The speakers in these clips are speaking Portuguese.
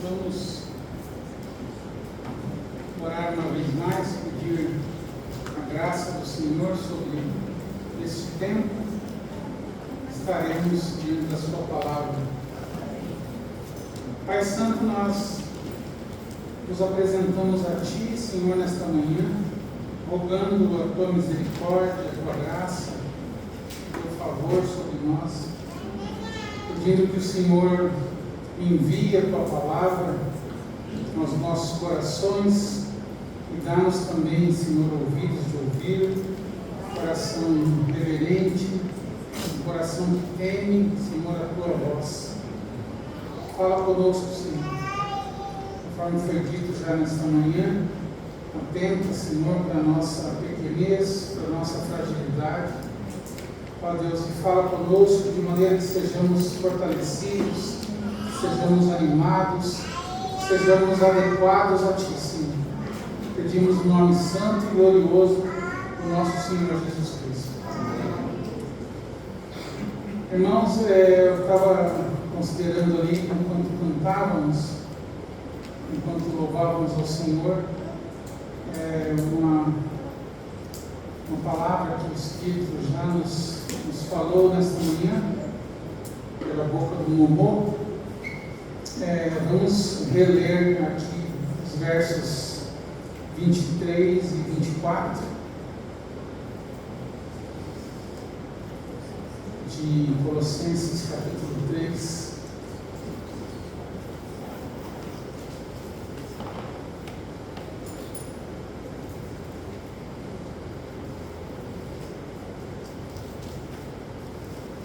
Vamos orar uma vez mais, pedir a graça do Senhor sobre este tempo. Estaremos diante da sua palavra. Pai Santo, nós nos apresentamos a Ti, Senhor, nesta manhã, rogando a Tua misericórdia, a Tua graça, o Teu favor sobre nós, pedindo que o Senhor envie a Tua palavra aos nossos corações e dá-nos também, Senhor, ouvidos de ouvir, coração reverente, um coração que teme, Senhor, a Tua voz. Fala conosco, Senhor, conforme foi dito já nesta manhã. Atenta, Senhor, para a nossa pequenez, para a nossa fragilidade. Ó Deus, que fala conosco de maneira que sejamos fortalecidos, sejamos animados, sejamos adequados a Ti, Senhor. Pedimos o nome santo e glorioso do nosso Senhor Jesus Cristo. Irmãos, eu estava considerando ali, enquanto cantávamos, enquanto louvávamos ao Senhor, uma palavra que o Espírito já nos falou nesta manhã, pela boca do Momô. Vamos reler aqui os versos 23 e 24 de Colossenses capítulo 3.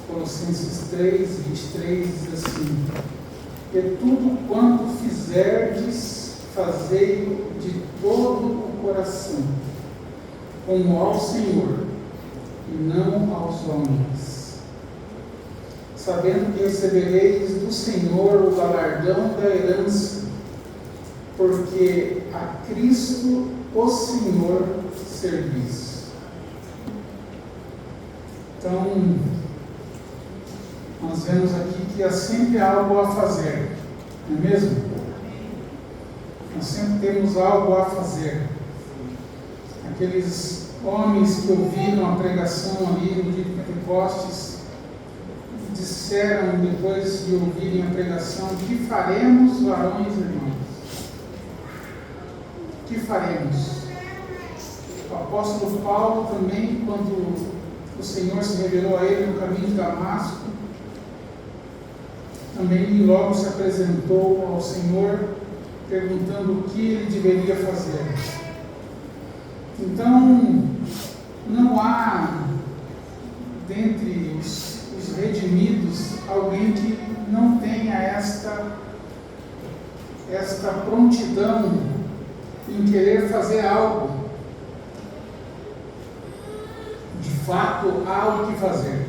Colossenses 3, 23 diz assim: e tudo quanto fizerdes, fazei-o de todo o coração, como ao Senhor, e não aos homens, sabendo que recebereis do Senhor o galardão da herança, porque a Cristo o Senhor servis. Então, nós vemos aqui que há sempre algo a fazer, não é mesmo? Nós sempre temos algo a fazer. Aqueles homens que ouviram a pregação ali no dia de Pentecostes disseram, depois de ouvirem a pregação: que faremos, varões e irmãos? Que faremos? O apóstolo Paulo também, quando o Senhor se revelou a ele no caminho de Damasco, também logo se apresentou ao Senhor, perguntando o que ele deveria fazer. Então, não há, dentre os redimidos, alguém que não tenha esta prontidão em querer fazer algo. De fato, há o que fazer.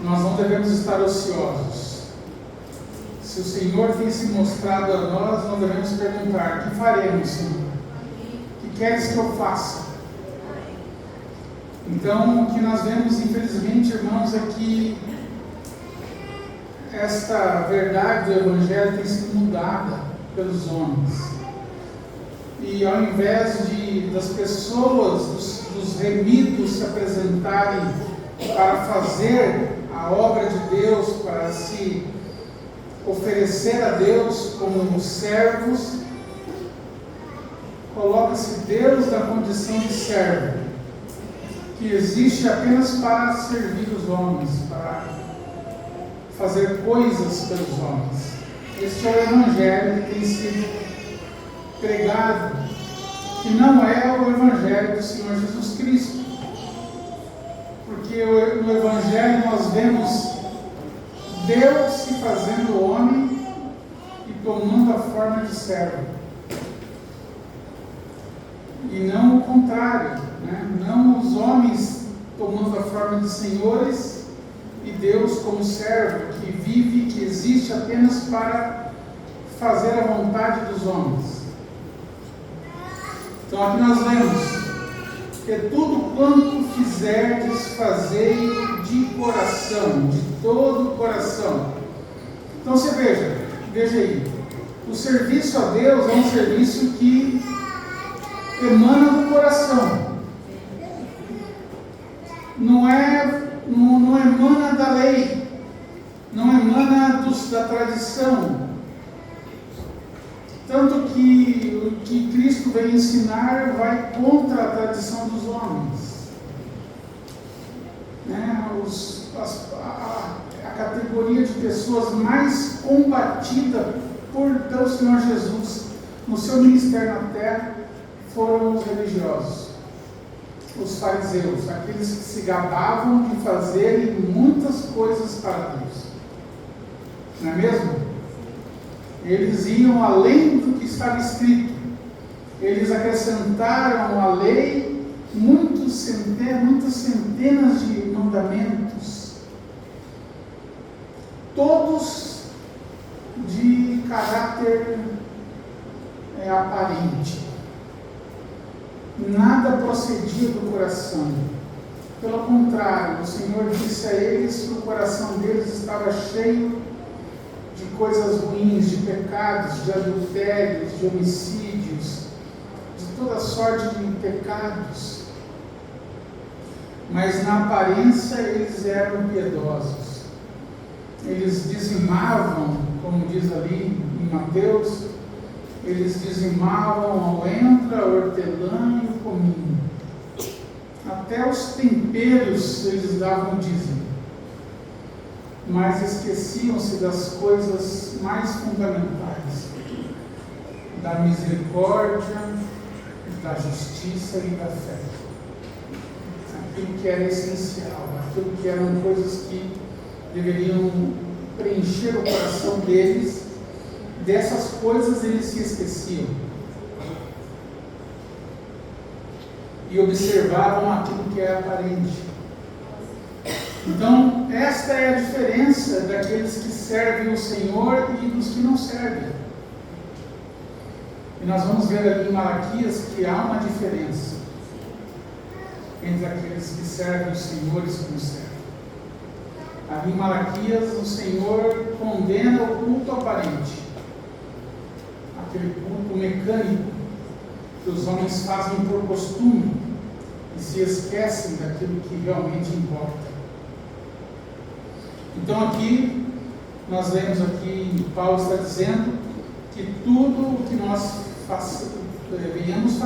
Nós não devemos estar ociosos. Se o Senhor tem se mostrado a nós, nós devemos perguntar: que faremos, Senhor? O que queres que eu faça? Então, o que nós vemos, infelizmente, irmãos, é que esta verdade do Evangelho tem sido mudada pelos homens. E ao invés das pessoas, dos remidos se apresentarem para fazer a obra de Deus, para se oferecer a Deus como servos, coloca-se Deus na condição de servo, que existe apenas para servir os homens, para fazer coisas pelos homens. Este é o Evangelho que tem sido pregado, que não é o Evangelho do Senhor Jesus Cristo. Porque no Evangelho nós vemos Deus se fazendo homem e tomando a forma de servo. E não o contrário, né? Não os homens tomando a forma de senhores e Deus como servo, que vive, que existe apenas para fazer a vontade dos homens. Então aqui nós lemos: que tudo quanto fizerdes, fazei de coração, de todo o coração. Então você veja, veja aí, o serviço a Deus é um serviço que emana do coração. Não emana da lei, não emana da tradição. Tanto que o que Cristo vem ensinar vai contra a tradição dos homens. A categoria de pessoas mais combatida por o Senhor Jesus no seu ministério na terra foram os religiosos, os fariseus, aqueles que se gabavam de fazerem muitas coisas para Deus. Não é mesmo? Eles iam além do que estava escrito. Eles acrescentaram à lei muitas centenas de mandamentos, todos de caráter aparente. Nada procedia do coração. Pelo contrário, o Senhor disse a eles que o coração deles estava cheio de coisas ruins, de pecados, de adultérios, de homicídios, de toda sorte de pecados. Mas na aparência eles eram piedosos. Eles dizimavam, como diz ali em Mateus, eles dizimavam a alendra, a hortelã e o cominho. Até os temperos eles davam dízimo. Mas esqueciam-se das coisas mais fundamentais, da misericórdia, da justiça e da fé. Aquilo que era essencial, aquilo que eram coisas que deveriam preencher o coração deles, dessas coisas eles se esqueciam. E observavam aquilo que é aparente. Então, esta é a diferença daqueles que servem o Senhor e dos que não servem. E nós vamos ver ali em Malaquias que há uma diferença entre aqueles que servem os senhores que não servem. Ali em Malaquias, o Senhor condena o culto aparente, aquele culto mecânico que os homens fazem por costume e se esquecem daquilo que realmente importa. Então aqui, nós vemos aqui, Paulo está dizendo que tudo o que nós devemos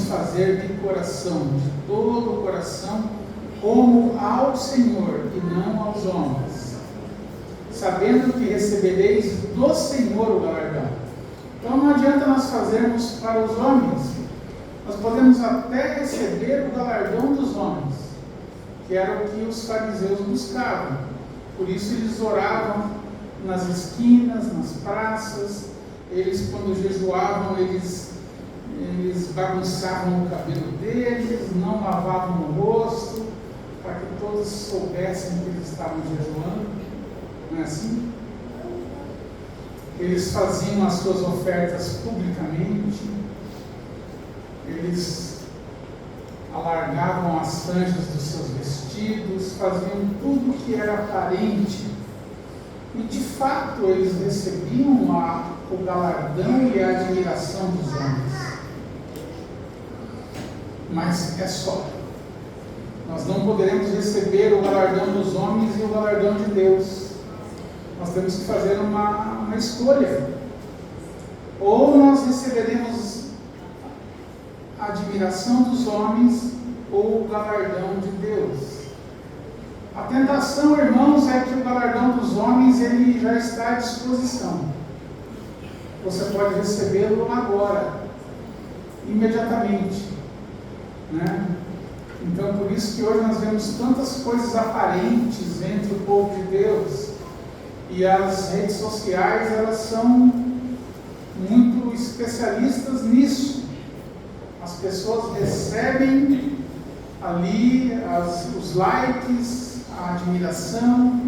fazer de coração, de todo o coração, como ao Senhor e não aos homens, sabendo que recebereis do Senhor o galardão. Então não adianta nós fazermos para os homens, nós podemos até receber o galardão dos homens, que era o que os fariseus buscavam. Por isso eles oravam nas esquinas, nas praças, eles quando jejuavam, eles bagunçavam o cabelo deles, não lavavam o rosto, para que todos soubessem que eles estavam jejuando. Não é assim? Eles faziam as suas ofertas publicamente, eles alargavam as franjas dos seus vestidos, faziam tudo que era aparente, e de fato eles recebiam o galardão e a admiração dos homens. Mas é só. Nós não poderemos receber o galardão dos homens e o galardão de Deus. Nós temos que fazer uma escolha. Ou nós receberemos a admiração dos homens ou o galardão de Deus. A tentação, irmãos, é que o galardão dos homens ele já está à disposição. Você pode recebê-lo agora, imediatamente, né? Então, por isso que hoje nós vemos tantas coisas aparentes entre o povo de Deus, e as redes sociais, elas são muito especialistas nisso. As pessoas recebem ali os likes, a admiração,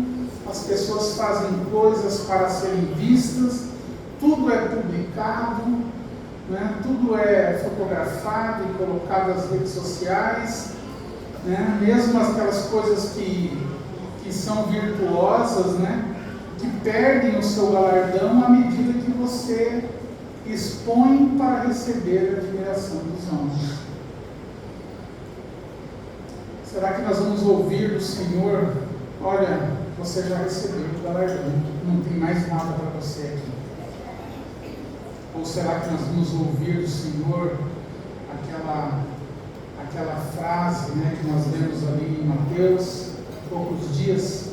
as pessoas fazem coisas para serem vistas, tudo é publicado, né? Tudo é fotografado e colocado nas redes sociais, né? Mesmo aquelas coisas que são virtuosas, né? Que perdem o seu galardão à medida que você expõe para receber a admiração dos homens. Será que nós vamos ouvir do Senhor: olha, você já recebeu o galardão, não tem mais nada para você aqui? Ou será que nós vamos ouvir do Senhor aquela frase, né, que nós lemos ali em Mateus, há poucos dias: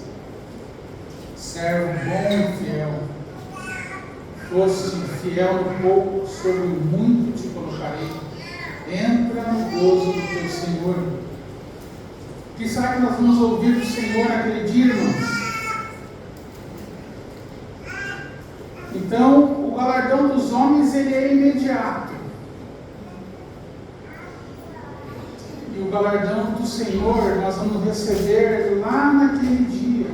servo bom e fiel, foste fiel no pouco, sobre o muito te colocarei, entra no gozo do teu Senhor. O que será que nós vamos ouvir do Senhor naquele dia, irmãos? Então, o galardão dos homens, ele é imediato. E o galardão do Senhor nós vamos receber lá naquele dia.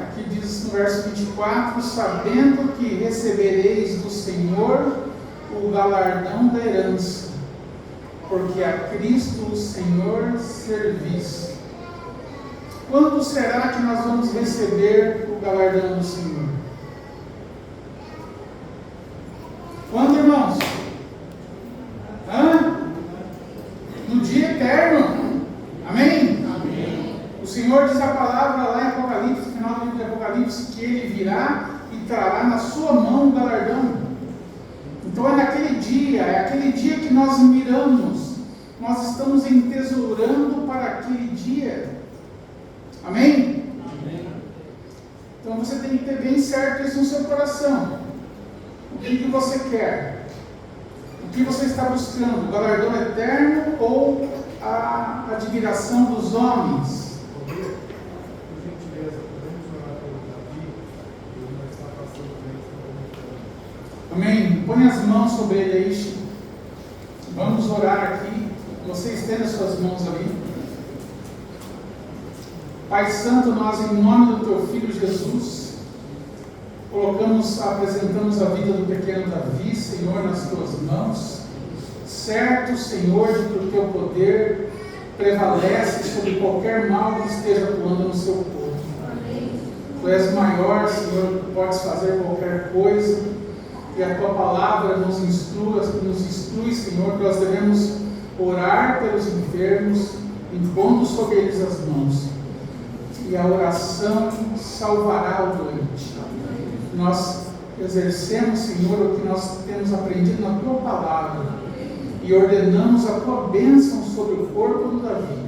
Aqui diz no verso 24: sabendo que recebereis do Senhor o galardão da herança, porque a Cristo o Senhor servis. Quando será que nós vamos receber o galardão do Senhor? Quando, irmãos? No dia eterno. Amém? Amém. O Senhor diz a palavra lá em Apocalipse, no final do livro de Apocalipse, que Ele virá e trará na sua mão o galardão. Então é naquele dia, é aquele dia que nós miramos, nós estamos entesourando para aquele dia. Amém? Amém. Então você tem que ter bem certo isso no seu coração. O que você quer? O que você está buscando? O galardão eterno ou a admiração dos homens? Por gentileza, podemos orar pelo Davi? Ele não está passando bem. Amém? Põe as mãos sobre ele aí, Chico. Vamos orar aqui. Você estenda suas mãos ali. Pai Santo, nós, em nome do Teu Filho Jesus, apresentamos a vida do pequeno Davi, Senhor, nas Tuas mãos. Certo, Senhor, de que o Teu poder prevalece sobre qualquer mal que esteja atuando no seu corpo. Tu és maior, Senhor, tu podes fazer qualquer coisa, e a Tua palavra nos instrui, Senhor, que nós devemos orar pelos enfermos, impondo sobre eles as mãos, e a oração salvará o doente. Nós exercemos, Senhor, o que nós temos aprendido na Tua palavra e ordenamos a Tua bênção sobre o corpo do Davi.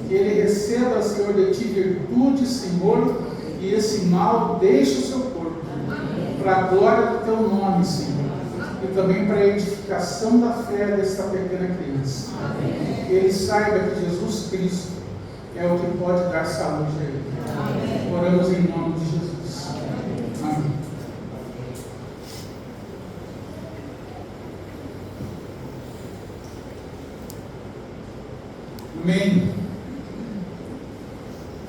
Que ele receba, Senhor, de Ti virtude, Senhor, e esse mal deixe o seu corpo, para a glória do Teu nome, Senhor, e também para a edificação da fé desta pequena criança. Que ele saiba que Jesus Cristo é o que pode dar saúde a ele. Oramos em nome de Jesus. Amém. Amém.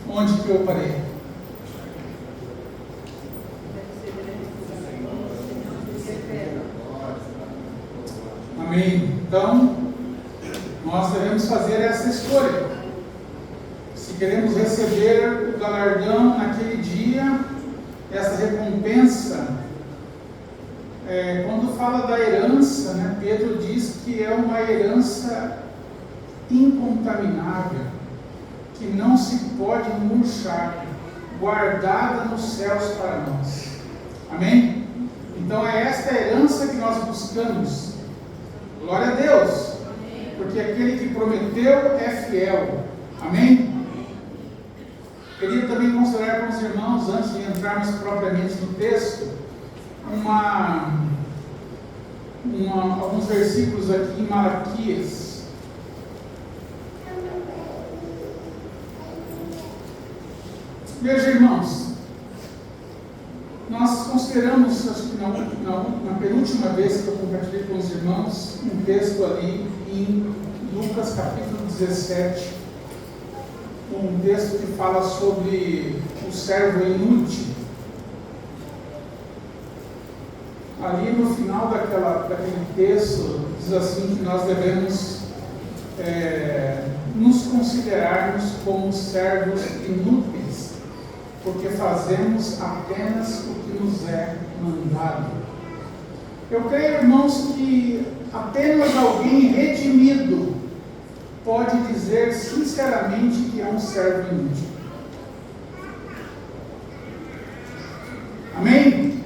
Onde que eu parei? Amém. Então, nós devemos fazer essa escolha. Se queremos receber o galardão naquele dia, essa recompensa, quando fala da herança, né, Pedro diz que é uma herança incontaminável, que não se pode murchar, guardada nos céus para nós. Amém? Então é esta herança que nós buscamos. Glória a Deus, porque aquele que prometeu é fiel. Amém? Queria também considerar com os irmãos, antes de entrarmos propriamente no texto, alguns versículos aqui em Malaquias. Veja, irmãos, nós consideramos, acho que na penúltima vez que eu compartilhei com os irmãos, um texto ali em Lucas capítulo 17, um texto que fala sobre o servo inútil. Ali no final daquele texto, diz assim que nós devemos nos considerarmos como servos inúteis. porque fazemos apenas o que nos é mandado. Eu creio, irmãos, que apenas alguém redimido pode dizer sinceramente que é um servo inútil. Amém?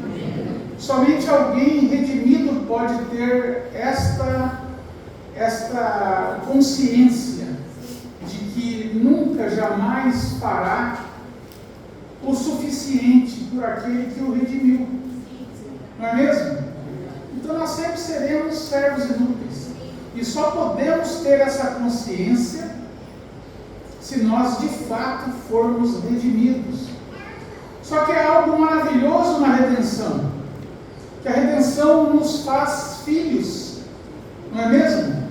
Somente alguém redimido pode ter esta consciência de que nunca, jamais fará o suficiente por aquele que o redimiu. Não é mesmo? Então nós sempre seremos servos inúteis. E só podemos ter essa consciência se nós de fato formos redimidos. Só que há algo maravilhoso na redenção. Que a redenção nos faz filhos. Não é mesmo?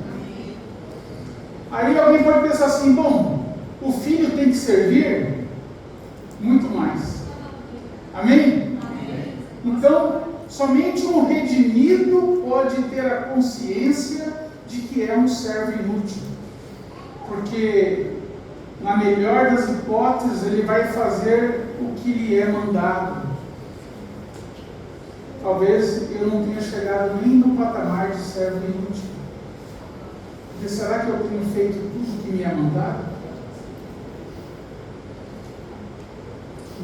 Aí alguém pode pensar assim, bom, o filho tem que servir? Muito mais. Amém? Então, somente um redimido pode ter a consciência de que é um servo inútil. Porque, na melhor das hipóteses, ele vai fazer o que lhe é mandado. Talvez eu não tenha chegado nem no patamar de servo inútil. Porque será que eu tenho feito tudo o que me é mandado?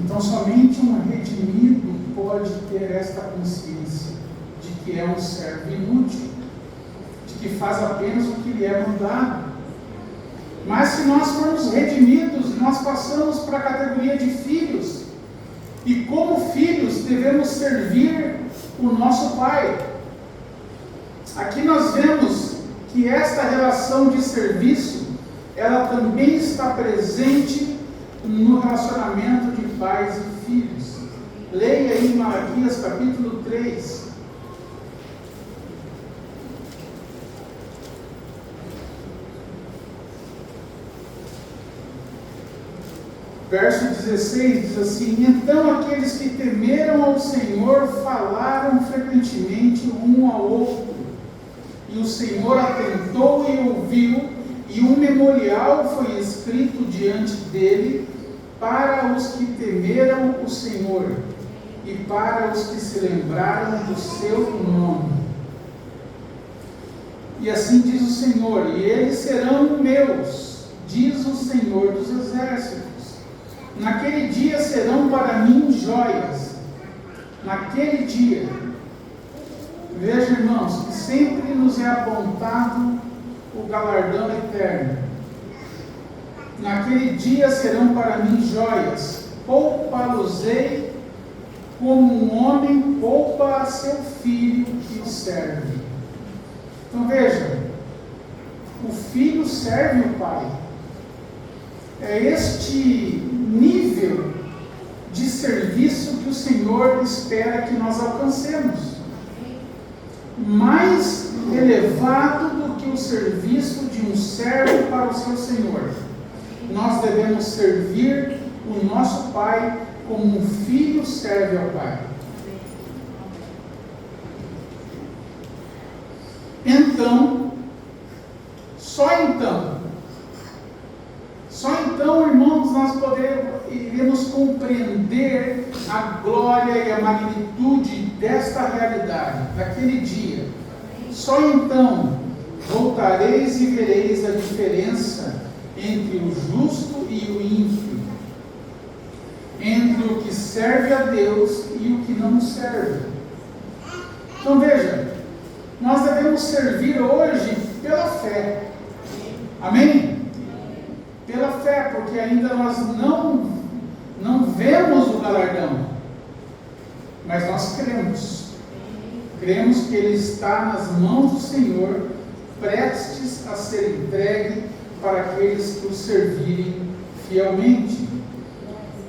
Então, somente um redimido pode ter esta consciência de que é um servo inútil, de que faz apenas o que lhe é mandado. Mas se nós formos redimidos, nós passamos para a categoria de filhos. E como filhos, devemos servir o nosso Pai. Aqui nós vemos que esta relação de serviço, ela também está presente no relacionamento de pais e filhos. Leia aí Malaquias capítulo 3. Verso 16 diz assim: então aqueles que temeram ao Senhor falaram frequentemente um ao outro, e o Senhor atentou e ouviu, e um memorial foi escrito diante dele para os que temeram o Senhor e para os que se lembraram do seu nome. E assim diz o Senhor: e eles serão meus, diz o Senhor dos exércitos. Naquele dia serão para mim joias. Naquele dia, veja, irmãos, que sempre nos é apontado o galardão eterno. Naquele dia serão para mim joias. Poupa-los-ei como um homem poupa a seu filho que o serve. Então veja, o filho serve o pai. É este nível de serviço que o Senhor espera que nós alcancemos. Mais elevado do que o serviço de um servo para o seu Senhor. Nós devemos servir o nosso Pai como um filho serve ao Pai. Então, só então, irmãos, nós iremos compreender a glória e a magnitude desta realidade, daquele dia. Só então voltareis e vereis a diferença entre o justo e o ímpio, entre o que serve a Deus e o que não serve. Então veja, nós devemos servir hoje pela fé. Amém? Pela fé, porque ainda nós não vemos o galardão, mas nós cremos. Cremos que ele está nas mãos do Senhor, prestes a ser entregue para aqueles que o servirem fielmente.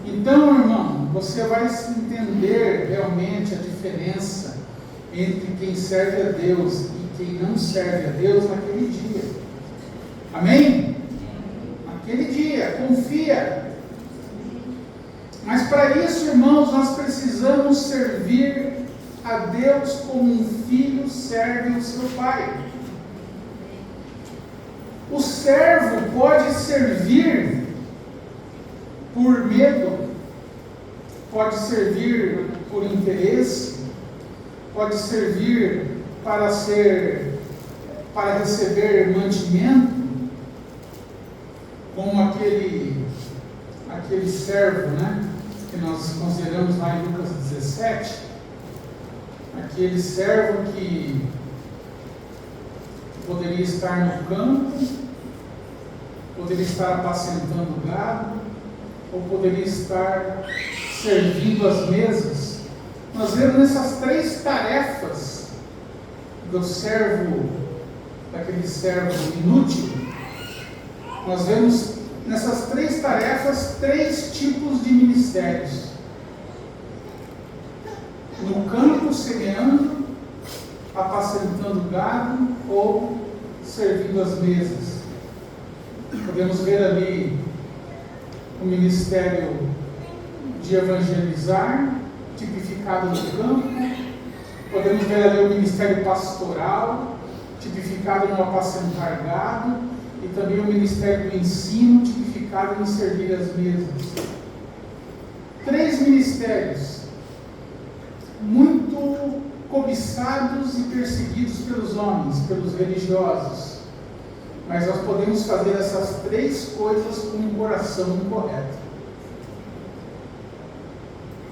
Então, irmão, você vai entender realmente a diferença entre quem serve a Deus e quem não serve a Deus naquele dia. Amém? Naquele dia, confia. Mas para isso, irmãos, nós precisamos servir a Deus como um filho serve o seu pai. O servo pode servir por medo, pode servir por interesse, pode servir para receber mantimento, como aquele servo, né, que nós consideramos lá em Lucas 17, aquele servo que poderia estar no campo, poderia estar apacentando o gado, ou poderia estar servindo as mesas. Nós vemos nessas três tarefas daquele servo inútil, nós vemos nessas três tarefas três tipos de ministérios: no campo semeando, apacentando gado ou servindo as mesas. Podemos ver ali o ministério de evangelizar, tipificado no campo. Podemos ver ali o ministério pastoral, tipificado no apacentar gado, e também o ministério do ensino, tipificado em servir as mesas. Três ministérios muito cobiçados e perseguidos pelos homens, pelos religiosos. Mas nós podemos fazer essas três coisas com um coração correto,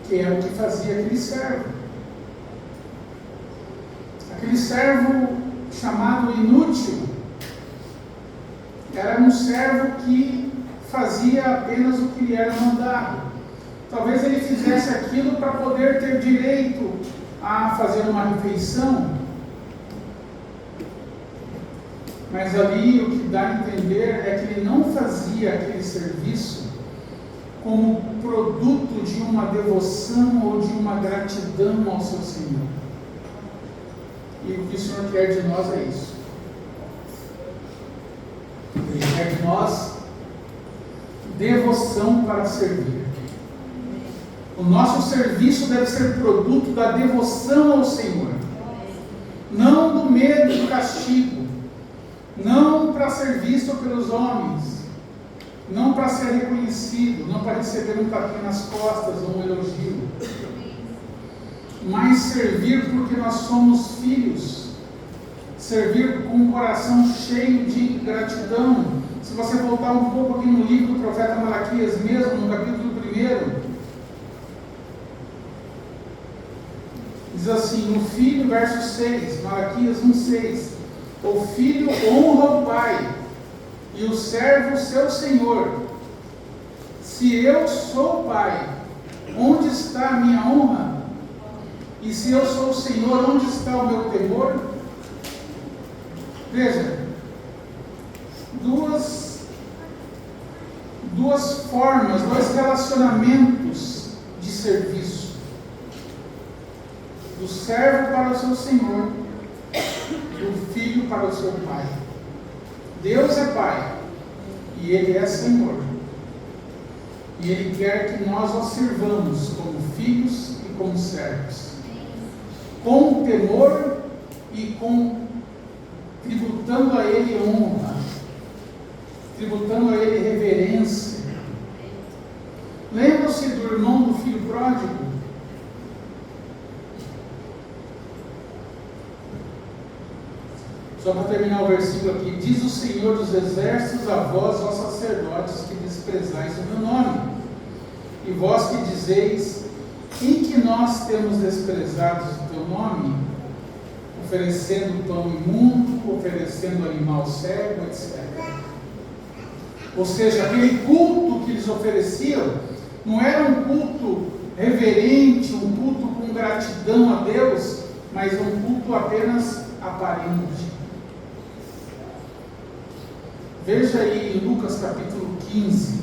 que é o que fazia aquele servo. Aquele servo chamado inútil era um servo que fazia apenas o que lhe era mandado. Talvez ele fizesse aquilo para poder ter direito a fazer uma refeição, mas ali o que dá a entender é que ele não fazia aquele serviço como produto de uma devoção ou de uma gratidão ao seu Senhor. E o que o Senhor quer de nós é isso. Ele quer de nós devoção para servir. O nosso serviço deve ser produto da devoção ao Senhor, não do medo do castigo, não para ser visto pelos homens, não para ser reconhecido, não para receber um tapinha nas costas ou um elogio, mas servir porque nós somos filhos, servir com um coração cheio de gratidão. Se você voltar um pouco aqui no livro do profeta Malaquias mesmo, no capítulo 1, diz assim, o filho, verso 6, Malaquias 1,6, o filho honra o pai, e o servo seu senhor. Se eu sou o pai, onde está a minha honra? E se eu sou o Senhor, onde está o meu temor? Veja, duas formas, dois relacionamentos de serviço: do servo para o seu Senhor, do filho para o seu pai. Deus é pai e Ele é Senhor, e Ele quer que nós o sirvamos como filhos e como servos, com temor e tributando a Ele honra, tributando a Ele reverência. Lembra-se do irmão do filho pródigo? Só para terminar o versículo aqui, diz o Senhor dos Exércitos a vós, ó sacerdotes, que desprezais o meu nome, e vós que dizeis, em que nós temos desprezado o teu nome, oferecendo pão imundo, oferecendo animal cego, etc. Ou seja, aquele culto que eles ofereciam não era um culto reverente, um culto com gratidão a Deus, mas um culto apenas aparente. Veja aí em Lucas capítulo 15,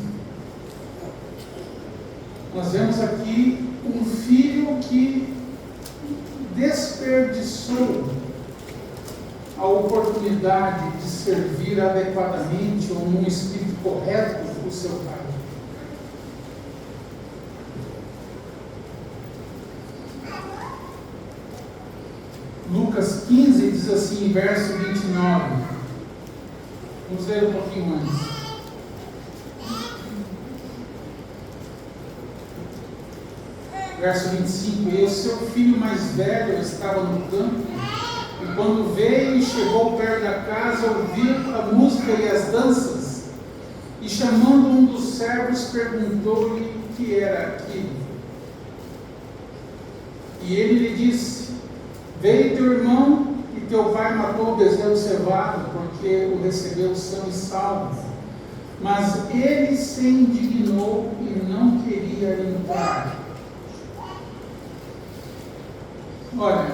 nós vemos aqui um filho que desperdiçou a oportunidade de servir adequadamente ou num espírito correto o seu pai. Lucas 15 diz assim, verso 29. Vamos ler um pouquinho antes. Verso 25: E o seu filho mais velho estava no campo, e quando veio e chegou perto da casa, ouviu a música e as danças, e chamando um dos servos, perguntou-lhe o que era aquilo. E ele lhe disse: Veio teu irmão, e teu pai matou o bezerro cevado, porque o recebeu são e salvo. Mas ele se indignou e não queria entrar. Olha,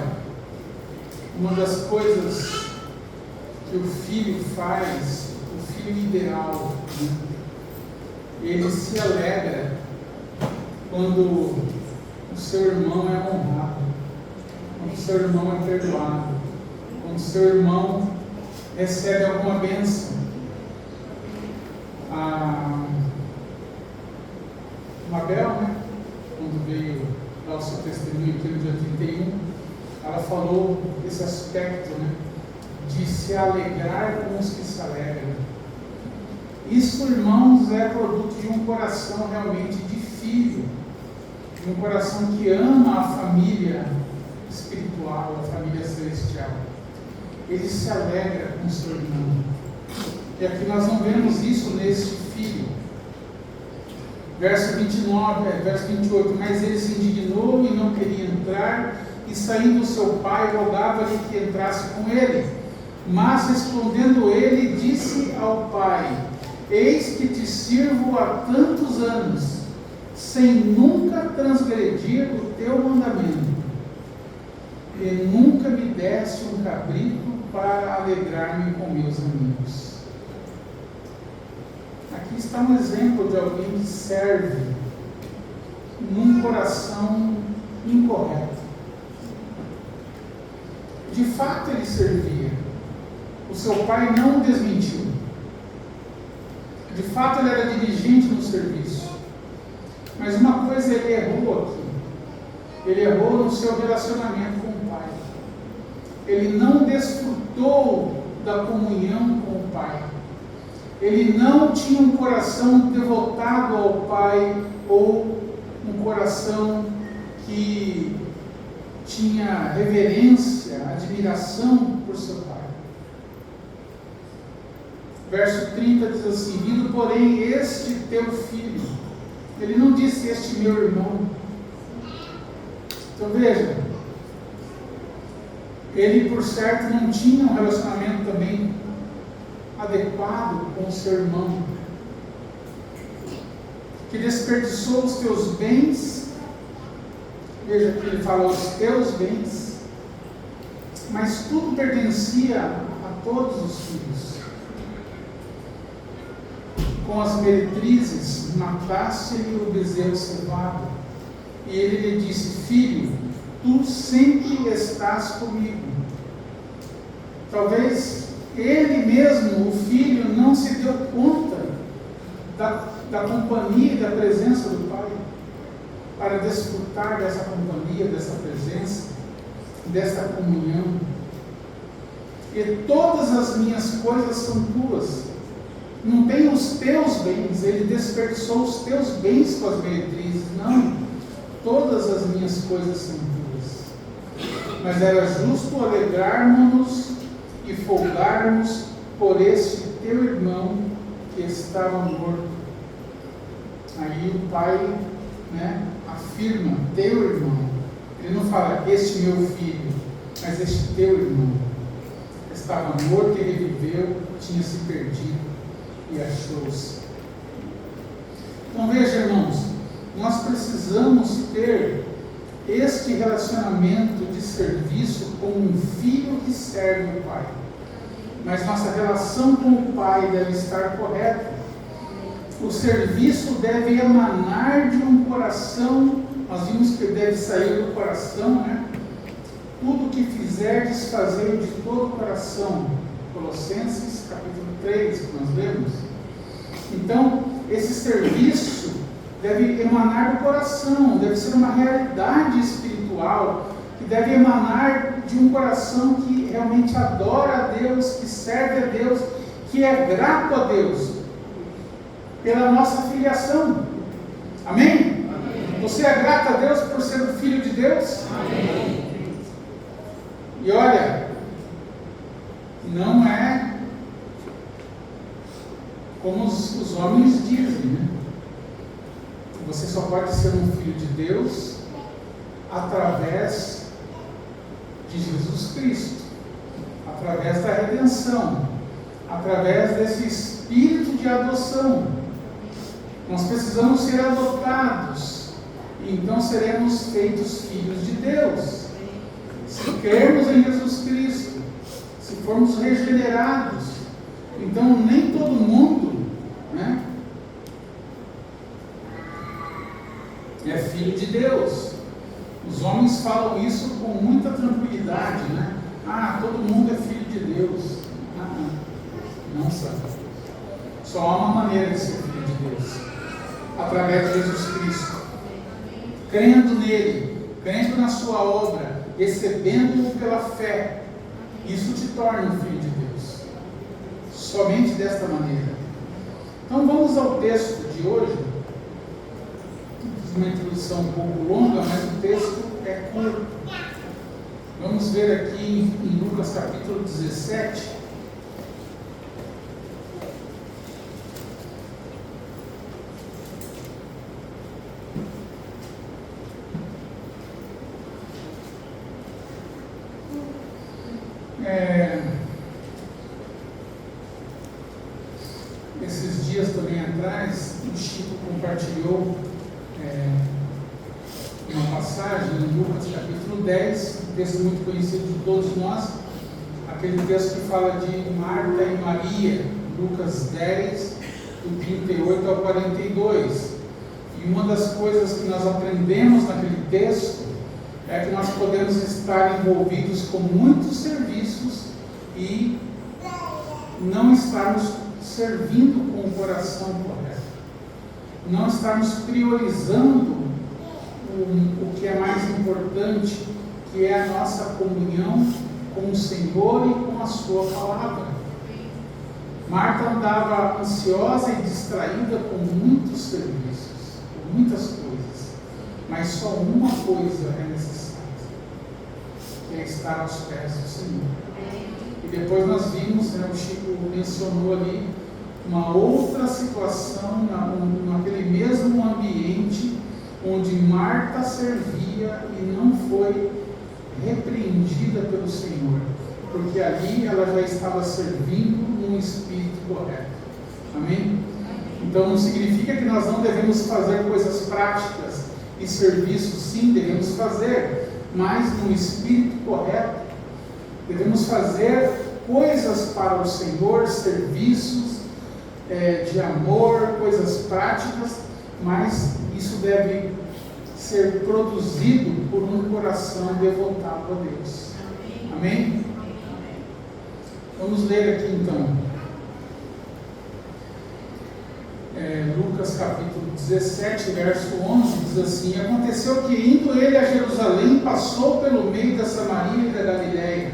uma das coisas que o filho faz, o filho ideal, né? Ele se alegra quando o seu irmão é honrado, quando o seu irmão é perdoado, quando o seu irmão recebe alguma bênção. A Mabel, né, quando veio dar o seu testemunho aqui no dia 31, ela falou esse aspecto, né, de se alegrar com os que se alegram. Isso, irmãos, é produto de um coração realmente de filho, de um coração que ama a família espiritual, a família celestial. Ele se alegra com o seu irmão. E aqui nós não vemos isso neste filho. Verso 28, mas ele se indignou e não queria entrar, e saindo seu pai, rogava-lhe que entrasse com ele. Mas respondendo ele, disse ao pai: Eis que te sirvo há tantos anos, sem nunca transgredir o teu mandamento, e nunca me deste um cabrito para alegrar-me com meus amigos. Aqui está um exemplo de alguém que serve num coração incorreto. De fato ele servia. O seu pai não o desmentiu. De fato ele era diligente no serviço. Mas uma coisa ele errou aqui. Ele errou no seu relacionamento com o pai. Ele não desfrutou da comunhão com o pai. Ele não tinha um coração devotado ao pai, ou um coração que tinha reverência, admiração por seu pai. Verso 30 diz assim: Vindo, porém, este teu filho. Ele não disse este meu irmão. Então veja, ele por certo não tinha um relacionamento também adequado com o seu irmão, que desperdiçou os teus bens. Veja que ele fala os teus bens, mas tudo pertencia a todos os filhos. Com as meretrizes mataste-lhe o bezerro cevado, e ele lhe disse: Filho, tu sempre estás comigo. Talvez ele mesmo, o filho, não se deu conta da companhia e da presença do pai, para desfrutar dessa companhia, dessa presença, dessa comunhão. E todas as minhas coisas são tuas. Não tem os teus bens. Ele desperdiçou os teus bens com as meretrizes. Não, todas as minhas coisas são tuas. Mas era justo alegrarmos-nos e folgarmos por este teu irmão que estava morto. Aí o pai, né, afirma: teu irmão. Ele não fala este meu filho, mas este teu irmão. Estava morto, ele viveu, tinha se perdido e achou-se. Então veja, irmãos, nós precisamos ter este relacionamento de serviço com um filho que serve o pai. Mas nossa relação com o pai deve estar correta. O serviço deve emanar de um coração. Nós vimos que deve sair do coração, né? Tudo que fizerdes, fazei de todo o coração. Colossenses capítulo 3, que nós lemos. Então, esse serviço deve emanar do coração, deve ser uma realidade espiritual, que deve emanar de um coração que realmente adora a Deus, que serve a Deus, que é grato a Deus pela nossa filiação. Amém? Amém. Você é grato a Deus por ser um filho de Deus? Amém. E olha, não é como os homens dizem, né? Você só pode ser um filho de Deus através de Jesus Cristo, através da redenção, através desse espírito de adoção. Nós precisamos ser adotados, e então seremos feitos filhos de Deus. Se crermos em Jesus Cristo, se formos regenerados, então nem todo mundo, né, é filho de Deus. Os homens falam isso com muita tranquilidade, né? Ah, todo mundo é filho de Deus. Não sabe. Só há uma maneira de ser filho de Deus, através de Jesus Cristo, crendo nele, crendo na sua obra, recebendo-o pela fé. Isso te torna um filho de Deus, somente desta maneira. Então vamos ao texto de hoje. Uma introdução um pouco longa, mas o texto é curto. Vamos ver aqui em Lucas capítulo 17. Esses dias também atrás, o Chico compartilhou uma passagem em Lucas capítulo 10, um texto muito conhecido de todos nós, aquele texto que fala de Marta e Maria, Lucas 10, do 38 ao 42. E uma das coisas que nós aprendemos naquele texto é que nós podemos estar envolvidos com muitos serviços e não estarmos servindo com o coração correto, não estarmos priorizando o que é mais importante, que é a nossa comunhão com o Senhor e com a sua palavra. Marta andava ansiosa e distraída com muitos serviços, com muitas coisas, mas só uma coisa é necessária, que é estar aos pés do Senhor. E depois nós vimos, o Chico mencionou ali, uma outra situação, naquele mesmo ambiente, onde Marta servia e não foi repreendida pelo Senhor, porque ali ela já estava servindo num espírito correto. Amém? Então não significa que nós não devemos fazer coisas práticas e serviços, sim, devemos fazer, mas no espírito correto. Devemos fazer coisas para o Senhor, serviços de amor, coisas práticas, mas isso deve ser produzido por um coração devotado a Deus. Amém? Vamos ler aqui então. Lucas capítulo 17, verso 11, diz assim: Aconteceu que, indo ele a Jerusalém, passou pelo meio da Samaria e da Galiléia,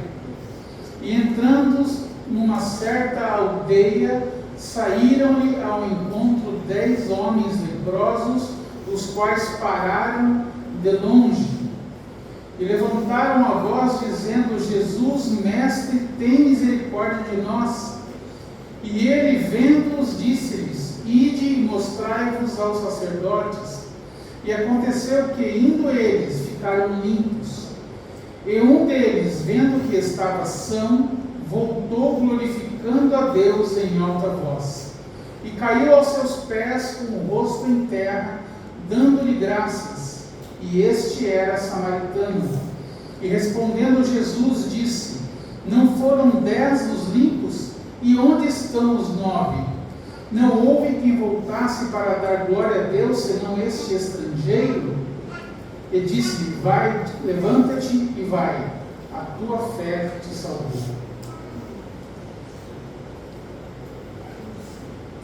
e entrando numa certa aldeia, saíram-lhe ao encontro 10 homens leprosos, os quais pararam de longe e levantaram a voz, dizendo: Jesus, mestre, tem misericórdia de nós. E ele, vendo-os, disse-lhes: Ide e mostrai-vos aos sacerdotes. E aconteceu que, indo eles, ficaram limpos. E um deles, vendo que estava são, voltou glorificando a Deus em alta voz, e caiu aos seus pés com o rosto em terra, dando-lhe graças. E este era samaritano. E respondendo Jesus, disse: Não foram 10 os limpos? E onde estão os 9? Não houve quem voltasse para dar glória a Deus, senão este estrangeiro? E disse-lhe: Vai, levanta-te e vai, a tua fé te salvou.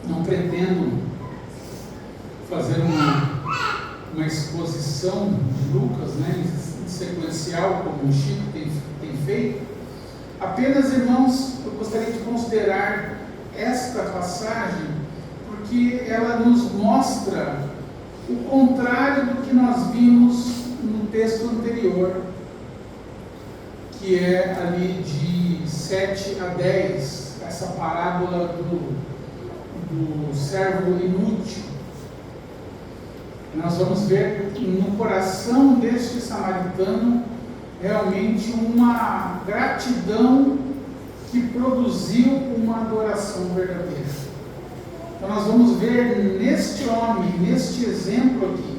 Não pretendo fazer uma exposição de Lucas, em sequencial, como o Chico tem feito. Apenas, irmãos, eu gostaria de considerar esta passagem, porque ela nos mostra o contrário do que nós vimos no texto anterior, que é ali de 7 a 10, essa parábola do servo inútil. Nós vamos ver no coração deste samaritano realmente uma gratidão que produziu uma adoração verdadeira. Então nós vamos ver neste homem, neste exemplo aqui,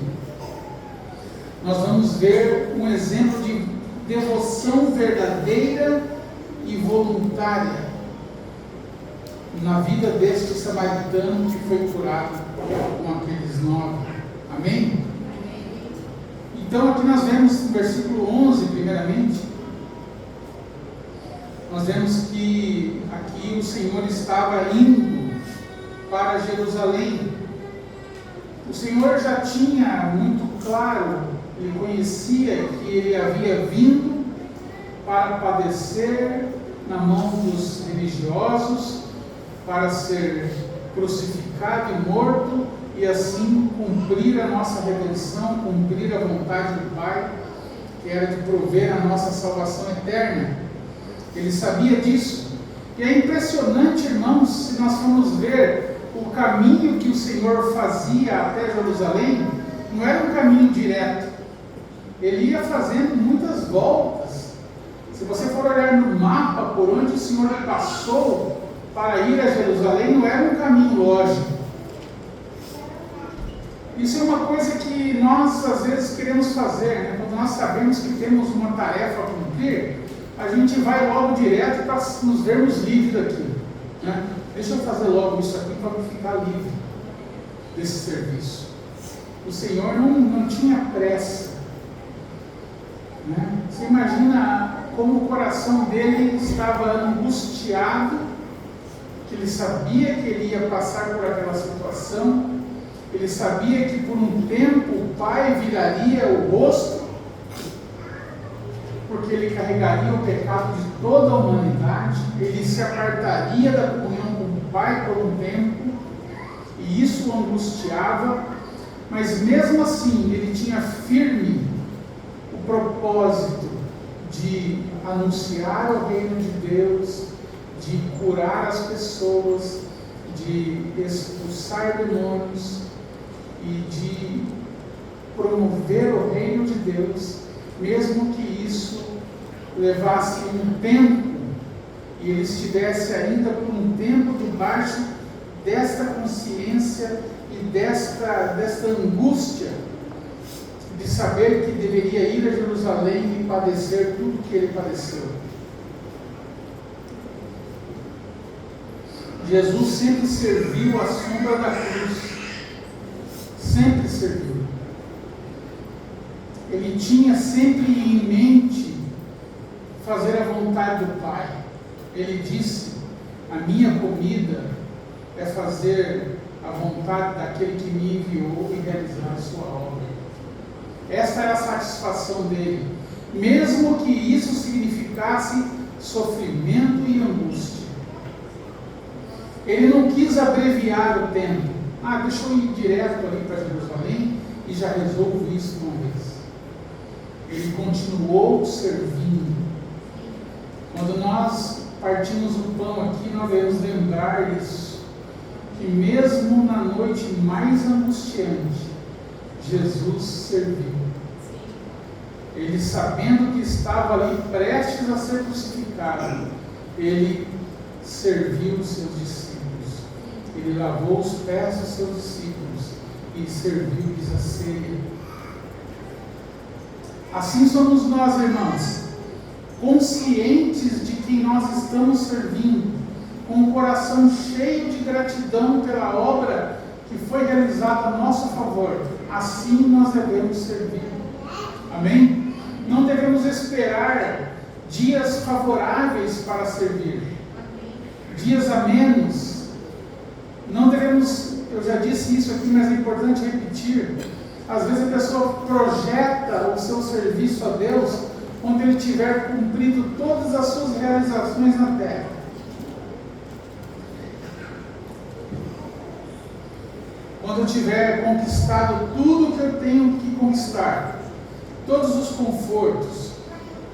nós vamos ver um exemplo de devoção verdadeira e voluntária na vida deste samaritano que foi curado com aqueles 9. Amém? Então aqui nós vemos no versículo 11, primeiramente, nós vemos que aqui o Senhor estava indo para Jerusalém. O Senhor já tinha muito claro, ele conhecia que ele havia vindo para padecer na mão dos religiosos, para ser crucificado e morto, e assim cumprir a nossa redenção, cumprir a vontade do Pai, que era de prover a nossa salvação eterna. Ele sabia disso. E é impressionante, irmãos, se nós formos ver o caminho que o Senhor fazia até Jerusalém, não era um caminho direto. Ele ia fazendo muitas voltas. Se você for olhar no mapa por onde o Senhor passou para ir a Jerusalém, não era um caminho lógico. Isso é uma coisa que nós às vezes queremos fazer, né? Quando nós sabemos que temos uma tarefa a cumprir, a gente vai logo direto para nos vermos livres daqui, né? Deixa eu fazer logo isso aqui para ficar livre desse serviço. O Senhor não tinha pressa, né? Você imagina como o coração dele estava angustiado, que ele sabia que ele ia passar por aquela situação. Ele sabia que por um tempo o Pai viraria o rosto, porque ele carregaria o pecado de toda a humanidade, ele se apartaria da comunhão com o Pai por um tempo, e isso o angustiava, mas mesmo assim ele tinha firme o propósito de anunciar o reino de Deus, de curar as pessoas, de expulsar demônios, e de promover o reino de Deus, mesmo que isso levasse um tempo, e ele estivesse ainda por um tempo debaixo desta consciência e desta angústia, de saber que deveria ir a Jerusalém e padecer tudo que ele padeceu. Jesus sempre serviu à sombra da cruz. Sempre serviu. Ele tinha sempre em mente fazer a vontade do Pai. Ele disse: a minha comida é fazer a vontade daquele que me enviou e realizar a sua obra. Essa era a satisfação dele, mesmo que isso significasse sofrimento e angústia. Ele não quis abreviar o tempo. Deixa eu ir direto ali para Jerusalém e já resolvo isso de uma vez. Ele continuou servindo. Quando nós partimos o pão aqui, nós devemos lembrar isso, que mesmo na noite mais angustiante, Jesus serviu. Ele, sabendo que estava ali prestes a ser crucificado, ele serviu os seus discípulos. Ele lavou os pés dos seus discípulos e serviu-lhes a ceia. Assim somos nós, irmãos, conscientes de quem nós estamos servindo, com o coração cheio de gratidão pela obra que foi realizada a nosso favor. Assim nós devemos servir. Amém? Não devemos esperar dias favoráveis para servir, dias a menos. Não devemos, eu já disse isso aqui, mas é importante repetir. Às vezes a pessoa projeta o seu serviço a Deus quando ele tiver cumprido todas as suas realizações na terra. quando eu tiver conquistado tudo que eu tenho que conquistar, todos os confortos,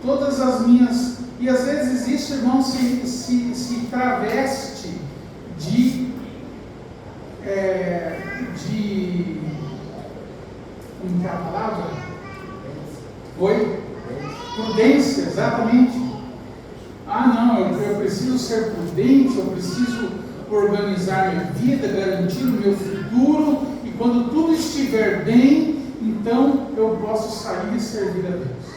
todas as minhas... E às vezes isso, irmão, se traveste de como que é a palavra? Oi? Prudência, exatamente. Ah, não, eu preciso ser prudente, eu preciso organizar minha vida, garantir o meu futuro, e quando tudo estiver bem, então eu posso sair e servir a Deus.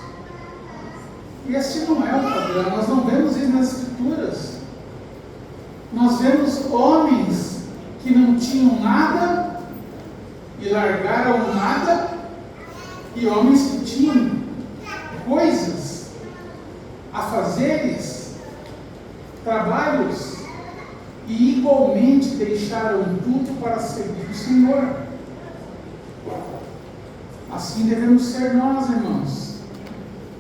E esse não é o padrão, nós não vemos isso nas Escrituras. Nós vemos homens que não tinham nada e largaram nada, e homens que tinham coisas, afazeres, trabalhos, e igualmente deixaram tudo para seguir o Senhor. Assim devemos ser nós, irmãos.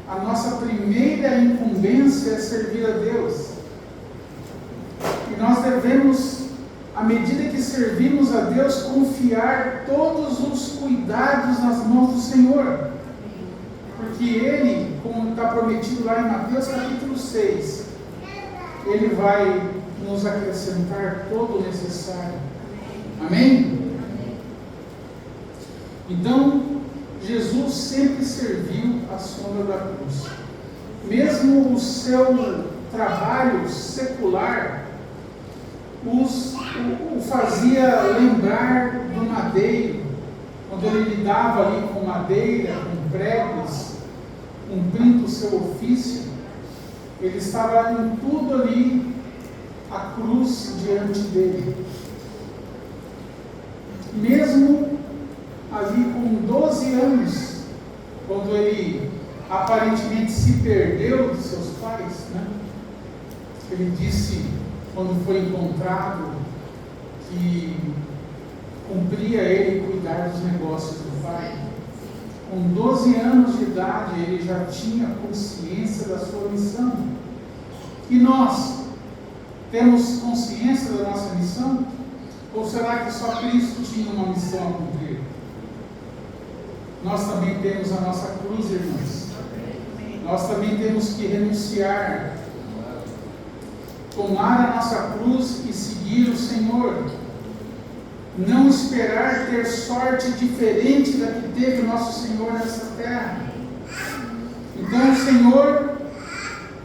A nossa primeira incumbência é servir a Deus. E nós devemos, à medida que servimos a Deus, confiar todos os cuidados nas mãos do Senhor. Porque Ele, como está prometido lá em Mateus capítulo 6, Ele vai nos acrescentar todo o necessário. Amém? Então, Jesus sempre serviu à sombra da cruz. Mesmo o seu trabalho secular o fazia lembrar do madeiro, quando ele lidava ali com madeira, com pregos, cumprindo o seu ofício. Ele estava em tudo ali, a cruz diante dele. Mesmo ali com 12 anos, quando ele aparentemente se perdeu dos seus pais, né? Ele disse, quando foi encontrado, que cumpria ele cuidar dos negócios do pai. Com 12 anos de idade, ele já tinha consciência da sua missão. E nós temos consciência da nossa missão? Ou será que só Cristo tinha uma missão a cumprir? Nós também temos a nossa cruz, irmãos. Nós também temos que renunciar, tomar a nossa cruz e seguir o Senhor. Não esperar ter sorte diferente da que teve o nosso Senhor nessa terra. Então o Senhor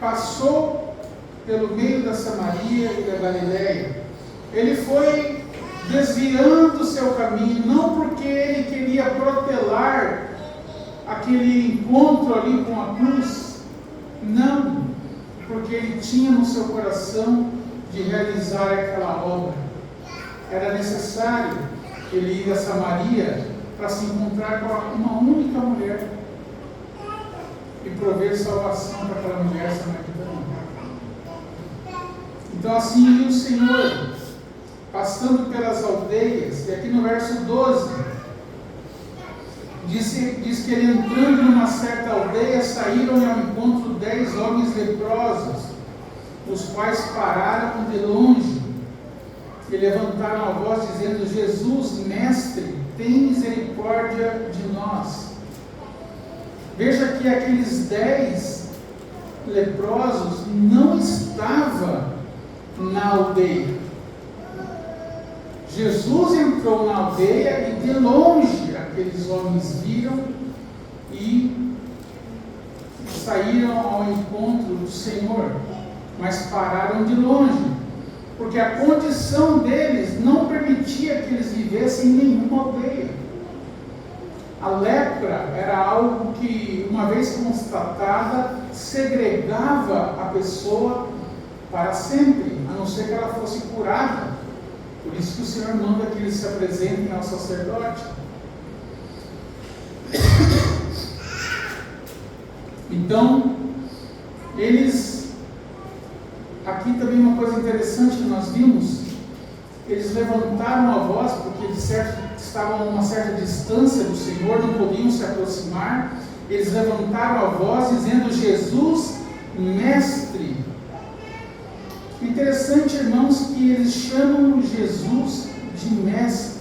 passou pelo meio da Samaria e da Galileia. Ele foi desviando o seu caminho, não porque ele queria protelar aquele encontro ali com a cruz, não, porque ele tinha no seu coração de realizar aquela obra. Era necessário que ele ir a Samaria para se encontrar com uma única mulher e prover salvação para aquela mulher samaritana. Então assim ia o Senhor, passando pelas aldeias. E aqui no verso 12 diz que ele, entrando numa certa aldeia, saíram ao encontro 10 homens leprosos, os quais pararam de longe e levantaram a voz dizendo: Jesus, mestre, tem misericórdia de nós. Veja que aqueles 10 leprosos não estavam na aldeia. Jesus entrou na aldeia e de longe aqueles homens viram e saíram ao encontro do Senhor, mas pararam de longe, porque a condição deles não permitia que eles vivessem em nenhuma aldeia. A lepra era algo que, uma vez constatada, segregava a pessoa para sempre, a não ser que ela fosse curada. Por isso que o Senhor manda que eles se apresentem ao sacerdote. Então, eles, aqui também uma coisa interessante que nós vimos, eles levantaram a voz, porque de certo estavam a uma certa distância do Senhor, não podiam se aproximar. Eles levantaram a voz dizendo: Jesus, mestre. Interessante, irmãos, que eles chamam Jesus de mestre.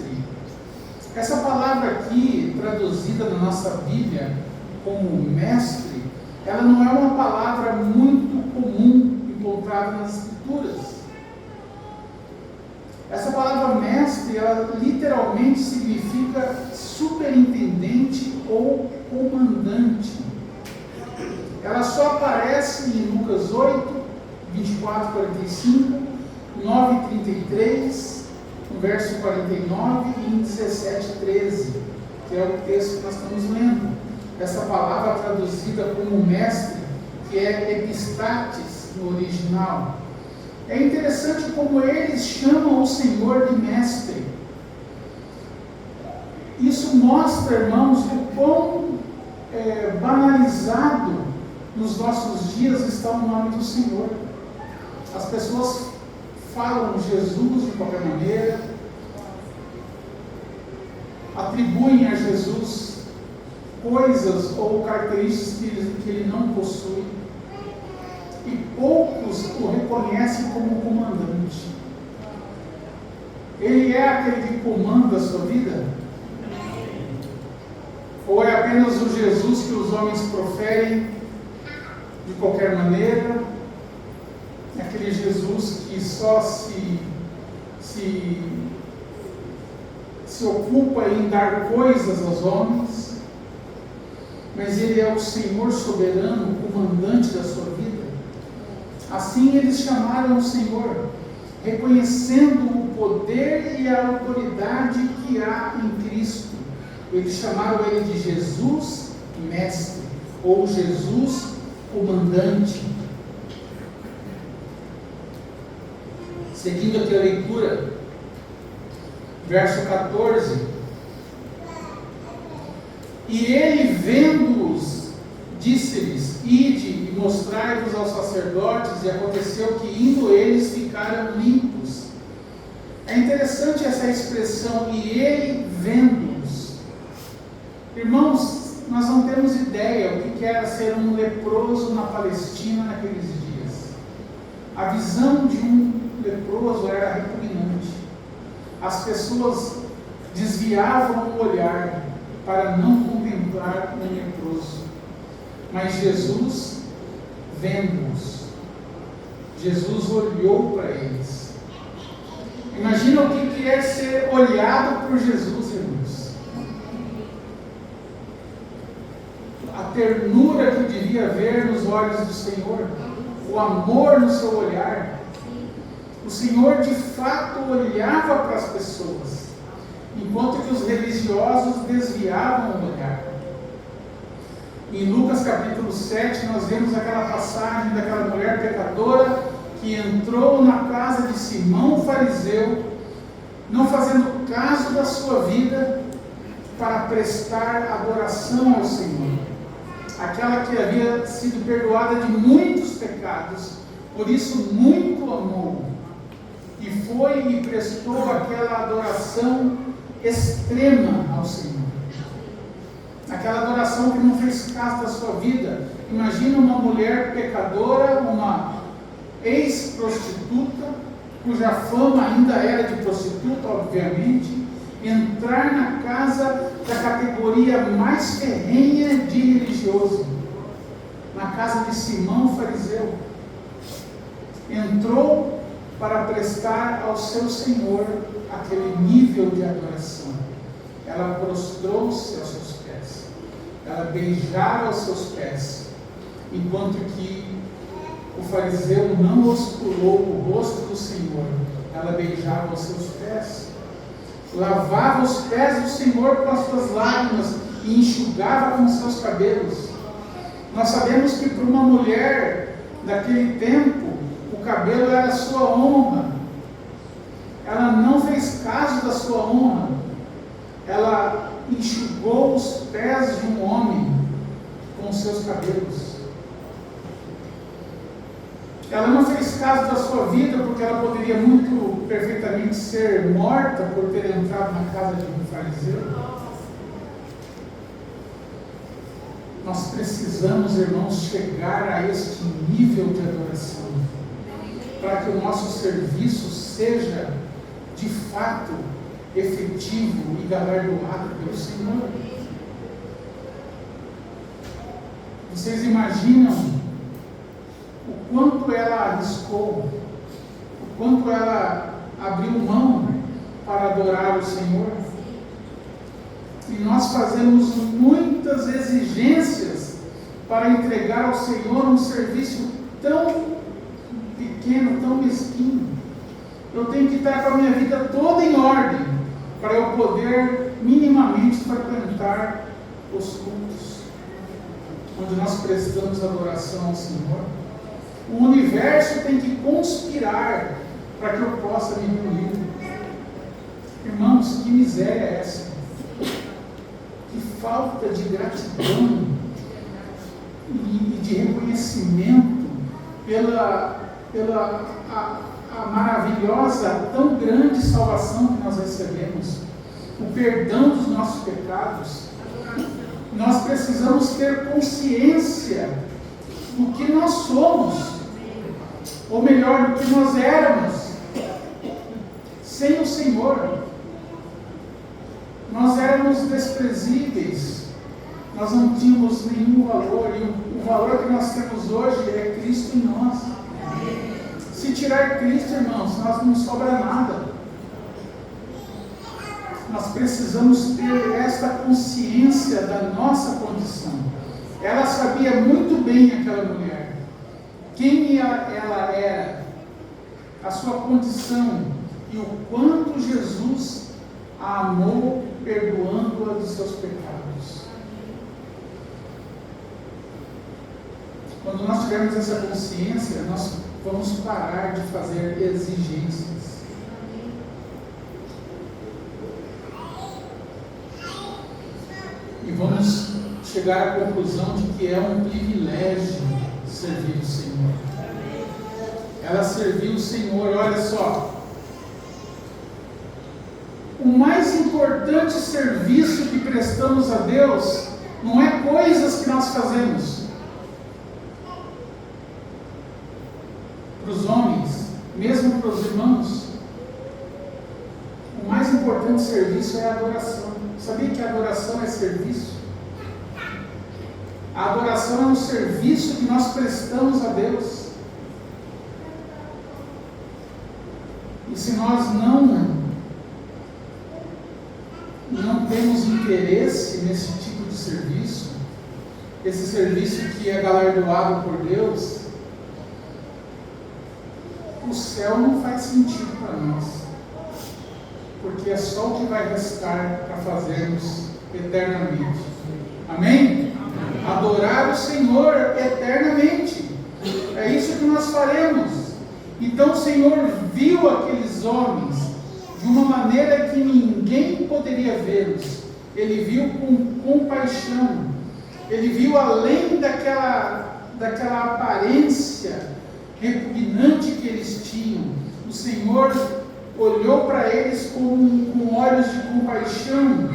Essa palavra aqui, traduzida na nossa Bíblia como mestre, ela não é uma palavra muito comum encontrada nas Escrituras. Essa palavra mestre, ela literalmente significa superintendente ou comandante. Ela só aparece em Lucas 8, 24, 45, 9, 33, no verso 49 e em 17, 13, que é o texto que nós estamos lendo. Essa palavra traduzida como mestre, que é epistates no original. É interessante como eles chamam o Senhor de mestre. Isso mostra, irmãos, o quão banalizado nos nossos dias está o nome do Senhor. As pessoas falam Jesus de qualquer maneira, atribuem a Jesus coisas ou características que ele não possui, e poucos o reconhecem como comandante. Ele é aquele que comanda a sua vida? Ou é apenas o Jesus que os homens proferem de qualquer maneira? É aquele Jesus que só se ocupa em dar coisas aos homens, mas Ele é o Senhor soberano, o comandante da sua vida. Assim eles chamaram o Senhor, reconhecendo o poder e a autoridade que há em Cristo. Eles chamaram Ele de Jesus Mestre, ou Jesus Comandante. Seguindo aqui a leitura, verso 14: E ele, vendo-os, disse-lhes: Ide e mostrai-vos aos sacerdotes. E aconteceu que, indo eles, ficaram limpos. É interessante essa expressão, e ele vendo-os. Irmãos, nós não temos ideia o que era ser um leproso na Palestina naqueles dias. A visão de um leproso era repugnante. As pessoas desviavam o olhar para não contemplar um leproso. Mas Jesus, vendo-os, Jesus olhou para eles. Imagina o que é ser olhado por Jesus, irmãos. A ternura que devia haver nos olhos do Senhor, o amor no seu olhar. O Senhor de fato olhava para as pessoas, enquanto que os religiosos desviavam o olhar. Em Lucas capítulo 7, nós vemos aquela passagem daquela mulher pecadora que entrou na casa de Simão o fariseu, não fazendo caso da sua vida, para prestar adoração ao Senhor. Aquela que havia sido perdoada de muitos pecados, por isso muito amou. E foi e prestou aquela adoração extrema ao Senhor. Aquela adoração que não fez caso da sua vida. Imagina uma mulher pecadora, uma ex-prostituta, cuja fama ainda era de prostituta, obviamente, entrar na casa da categoria mais ferrenha de religioso, na casa de Simão fariseu. Entrou para prestar ao seu Senhor aquele nível de adoração. Ela prostrou-se aos seus pés, ela beijava os seus pés, enquanto que o fariseu não osculou o rosto do Senhor, ela beijava os seus pés, lavava os pés do Senhor com as suas lágrimas e enxugava com os seus cabelos. Nós sabemos que para uma mulher daquele tempo, o cabelo era a sua honra. Ela não fez caso da sua honra. Ela enxugou os pés de um homem com os seus cabelos. Ela não fez caso da sua vida, porque ela poderia muito perfeitamente ser morta por ter entrado na casa de um fariseu. Nós precisamos, irmãos, chegar a este nível de adoração, para que o nosso serviço seja, de fato, efetivo e galardoado pelo Senhor. Vocês imaginam o quanto ela arriscou, o quanto ela abriu mão para adorar o Senhor? E nós fazemos muitas exigências para entregar ao Senhor um serviço tão pequeno, tão mesquinho. Eu tenho que estar com a minha vida toda em ordem para eu poder minimamente frequentar os cultos onde nós prestamos adoração ao Senhor. O universo tem que conspirar para que eu possa me reunir. Irmãos, que miséria é essa? Que falta de gratidão e de reconhecimento pela a maravilhosa, tão grande salvação que nós recebemos, o perdão dos nossos pecados. Nós precisamos ter consciência do que nós somos, ou melhor, do que nós éramos sem o Senhor. Nós éramos desprezíveis, nós não tínhamos nenhum valor, e o valor que nós temos hoje é Cristo em nós. Se tirar Cristo, irmãos, nós não sobra nada. Nós precisamos ter esta consciência da nossa condição. Ela sabia muito bem, aquela mulher, quem ela era, a sua condição e o quanto Jesus a amou, perdoando-a dos seus pecados. Quando nós tivermos essa consciência, nós vamos parar de fazer exigências. E vamos chegar à conclusão de que é um privilégio servir o Senhor. Ela serviu o Senhor, olha só. O mais importante serviço que prestamos a Deus não é coisas que nós fazemos. Para os homens, mesmo para os irmãos, o mais importante serviço é a adoração. Sabia que a adoração é serviço? A adoração é um serviço que nós prestamos a Deus. E se nós não temos interesse nesse tipo de serviço, esse serviço que é galardoado por Deus, o céu não faz sentido para nós, porque é só o que vai restar para fazermos eternamente. Amém? Adorar o Senhor eternamente, é isso que nós faremos. Então o Senhor viu aqueles homens de uma maneira que ninguém poderia vê-los. Ele viu com compaixão, ele viu além daquela aparência repugnante que eles tinham. O Senhor olhou para eles com olhos de compaixão.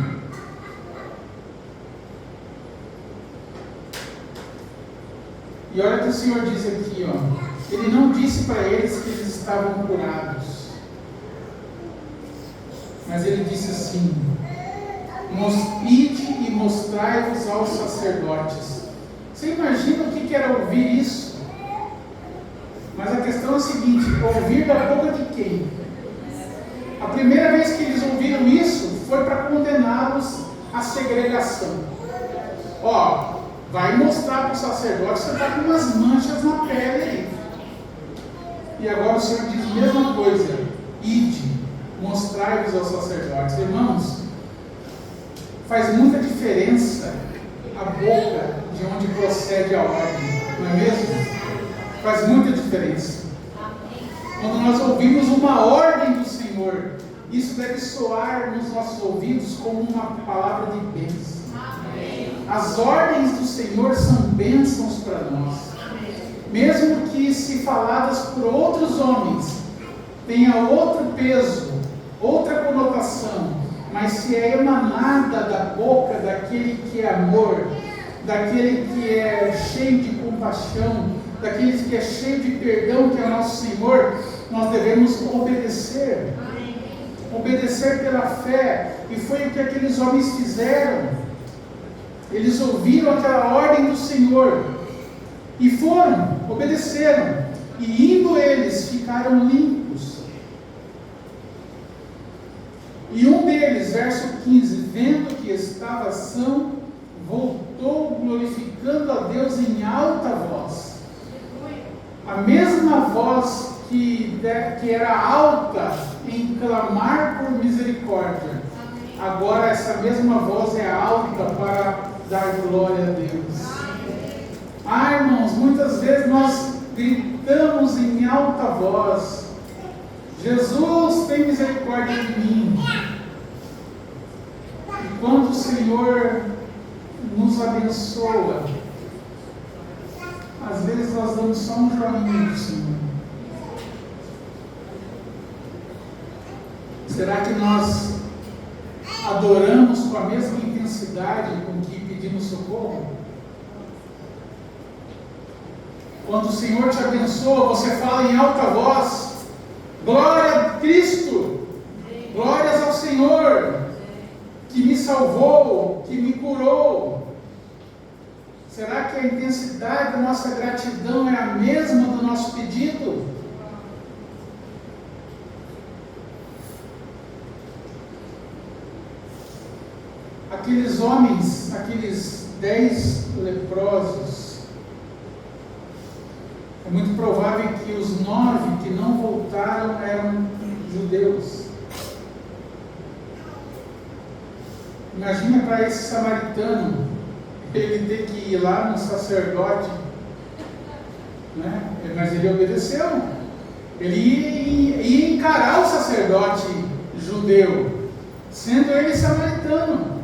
E olha o que o Senhor diz aqui, ó. Ele não disse para eles que eles estavam curados, mas ele disse assim: ide e mostrai-vos aos sacerdotes. Você imagina o que era ouvir isso? Mas a questão é a seguinte: ouvir da boca de quem? A primeira vez que eles ouviram isso foi para condená-los à segregação. Ó, vai mostrar para o sacerdote, você está com umas manchas na pele aí. E agora o Senhor diz a mesma coisa: ide, mostrai-vos aos sacerdotes. Irmãos, faz muita diferença a boca de onde procede a ordem, não é mesmo? Faz muita diferença. Quando nós ouvimos uma ordem do Senhor, isso deve soar nos nossos ouvidos como uma palavra de bênção. As ordens do Senhor são bênçãos para nós. Mesmo que, se faladas por outros homens, tenha outro peso, outra conotação, mas se é emanada da boca daquele que é amor, daquele que é cheio de compaixão, daquele que é cheio de perdão, que é o nosso Senhor, nós devemos obedecer. obedecer pela fé, e foi o que aqueles homens fizeram. Eles ouviram aquela ordem do Senhor, e foram, obedeceram, e indo eles, ficaram limpos. E um deles, verso 15, vendo que estava são, voltou glorificando a Deus em alta voz. A mesma voz que era alta em clamar por misericórdia, agora essa mesma voz é alta para dar glória a Deus. Irmãos, muitas vezes nós gritamos em alta voz: Jesus, tem misericórdia de mim. E quando o Senhor nos abençoa, às vezes nós damos só um joinha do Senhor. Será que nós adoramos com a mesma intensidade com que pedimos socorro? Quando o Senhor te abençoa, você fala em alta voz: glória a Cristo, glórias ao Senhor, que me salvou, que me curou. Será que a intensidade da nossa gratidão é a mesma do nosso pedido? Aqueles homens, aqueles 10 leprosos, é muito provável que os 9 que não voltaram eram judeus. Imagina para esse samaritano, ele ter que ir lá no sacerdote, né? Mas ele obedeceu. Ele ia encarar o sacerdote judeu, sendo ele samaritano.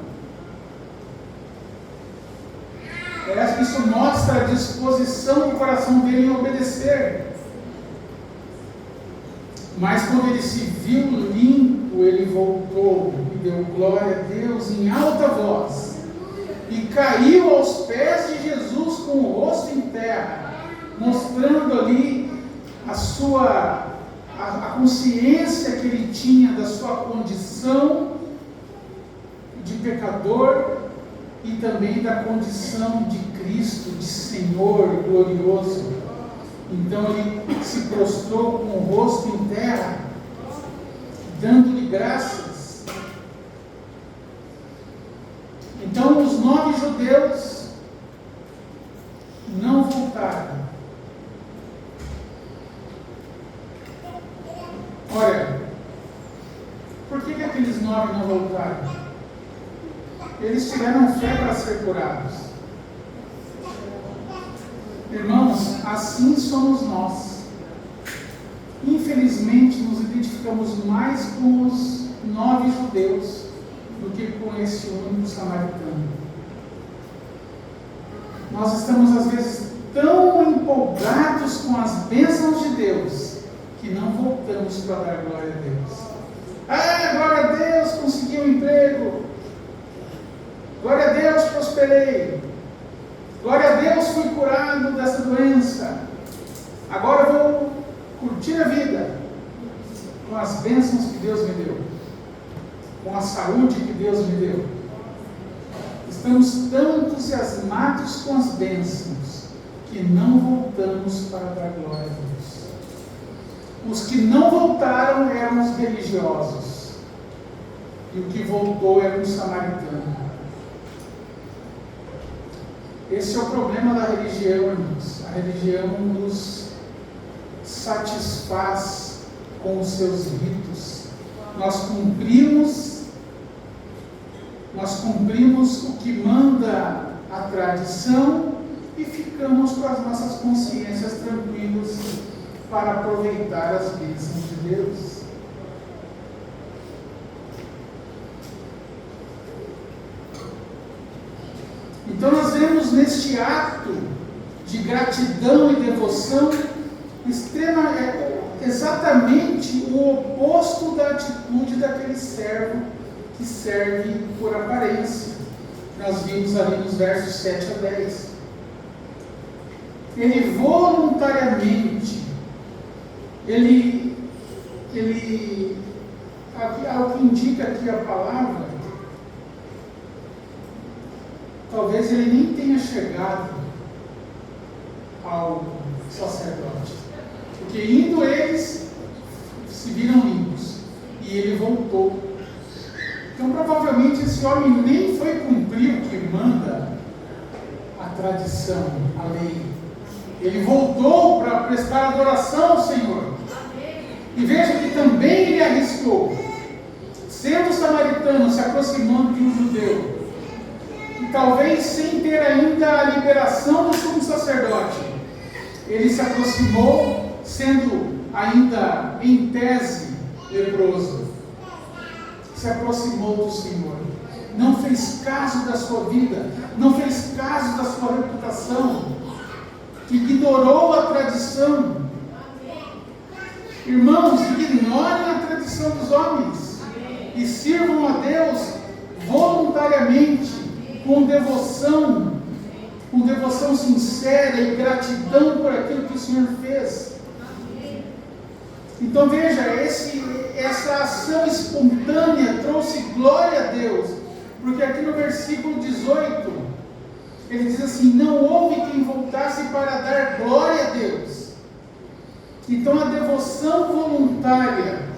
Isso mostra a disposição do coração dele em obedecer. Mas quando ele se viu limpo, ele voltou e deu glória a Deus em alta voz, e caiu aos pés de Jesus com o rosto em terra, mostrando ali a consciência que ele tinha da sua condição de pecador e também da condição de Cristo, de Senhor glorioso. Então ele se prostrou com o rosto em terra, dando-lhe graças. Então os 9 judeus não voltaram. Olha, por que aqueles 9 não voltaram? Eles tiveram fé para ser curados. Irmãos, assim somos nós. Infelizmente, nos identificamos mais com os 9 judeus do que com esse único samaritano. Nós estamos, às vezes, tão empolgados com as bênçãos de Deus que não voltamos para dar glória a Deus. Glória a Deus, consegui um emprego. Glória a Deus, prosperei. Glória a Deus, fui curado dessa doença. Agora vou curtir a vida com as bênçãos que Deus me deu, com a saúde que Deus me deu. Estamos tão entusiasmados com as bênçãos que não voltamos para dar glória a Deus. Os que não voltaram eram os religiosos, e o que voltou era um samaritano. Esse é o problema da religião, irmãos. A religião nos satisfaz com os seus ritos. Nós cumprimos o que manda a tradição e ficamos com as nossas consciências tranquilas para aproveitar as bênçãos de Deus. Então nós vemos neste ato de gratidão e devoção exatamente o oposto da atitude daquele servo que serve por aparência. Nós vimos ali nos versos 7 a 10. Ele voluntariamente, ao que indica aqui a palavra, talvez ele nem tenha chegado ao sacerdote, porque indo eles se viram limpos e ele voltou. Então provavelmente esse homem nem foi cumprir o que manda a tradição, a lei. Ele voltou para prestar adoração ao Senhor. E veja que também ele arriscou, sendo samaritano, se aproximando de um judeu, e talvez sem ter ainda a liberação do sumo sacerdote, ele se aproximou, sendo ainda em tese leproso, se aproximou do Senhor, não fez caso da sua vida, não fez caso da sua reputação, ignorou a tradição. Irmãos, ignorem a tradição dos homens e sirvam a Deus voluntariamente, com devoção sincera e gratidão por aquilo que o Senhor fez. Então veja, essa ação espontânea trouxe glória a Deus, porque aqui no versículo 18, ele diz assim: não houve quem voltasse para dar glória a Deus. Então a devoção voluntária,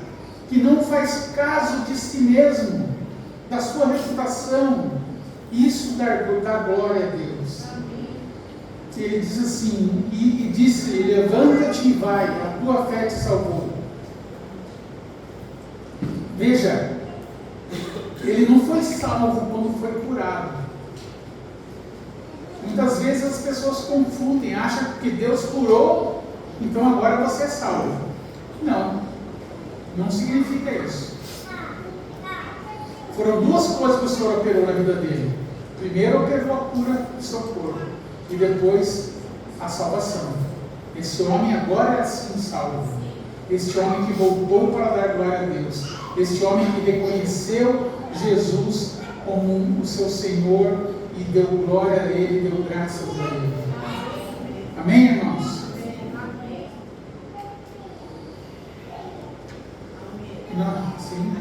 que não faz caso de si mesmo, da sua reputação, isso dá glória a Deus. Ele diz assim, e disse: levanta-te e vai, a tua fé te salvou. Veja, ele não foi salvo quando foi curado. Muitas vezes as pessoas confundem, acham que Deus curou, então agora você é salvo. Não significa isso. Foram duas coisas que o Senhor operou na vida dele. Primeiro operou a cura do seu corpo, e depois a salvação. Esse homem agora é assim salvo. Este homem que voltou para dar glória a Deus. Este homem que reconheceu Jesus como o seu Senhor e deu glória a Ele, deu graças a Ele. Amém, irmãos? Não, sim.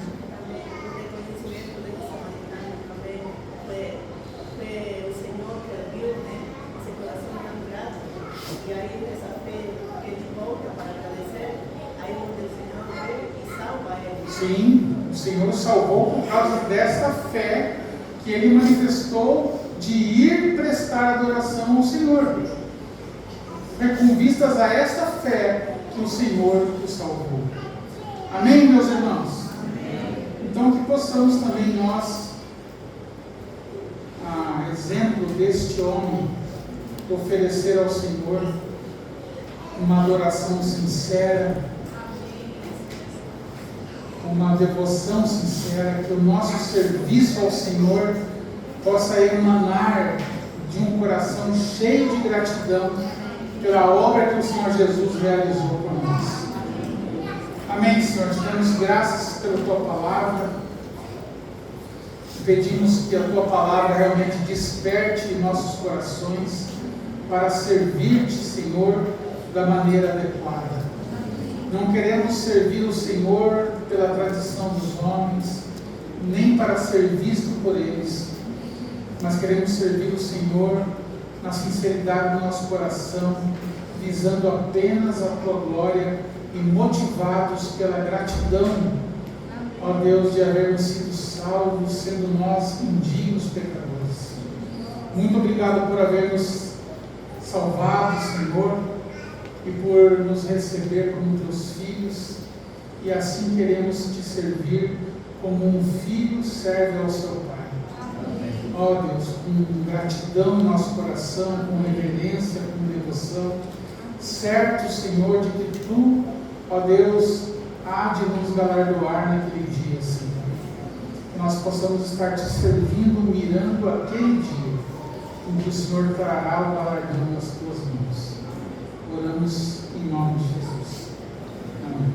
Sim, o Senhor salvou por causa desta fé que ele manifestou de ir prestar adoração ao Senhor. É com vistas a esta fé que o Senhor o salvou. Amém, meus irmãos? Amém. Então que possamos também nós, a exemplo deste homem, oferecer ao Senhor uma adoração sincera, uma devoção sincera, que o nosso serviço ao Senhor possa emanar de um coração cheio de gratidão pela obra que o Senhor Jesus realizou por nós. Amém, Senhor. Te damos graças pela Tua Palavra. Pedimos que a Tua Palavra realmente desperte nossos corações para servir-te, Senhor, da maneira adequada. Não queremos servir o Senhor pela tradição dos homens, nem para ser visto por eles, mas queremos servir o Senhor na sinceridade do nosso coração, visando apenas a Tua glória e motivados pela gratidão, ó Deus, de havermos sido salvos, sendo nós indignos pecadores. Muito obrigado por havermos salvado, Senhor, e por nos receber como Teus filhos, e assim queremos Te servir como um filho serve ao seu Pai. Ó Deus, com gratidão no nosso coração, com reverência, com devoção, certo, Senhor, de que Tu, ó Deus, há de nos galardoar naquele dia, Senhor. Que nós possamos estar Te servindo, mirando aquele dia, em que o Senhor trará o galardão nas Tuas mãos. Oramos em nome de Jesus. Amém.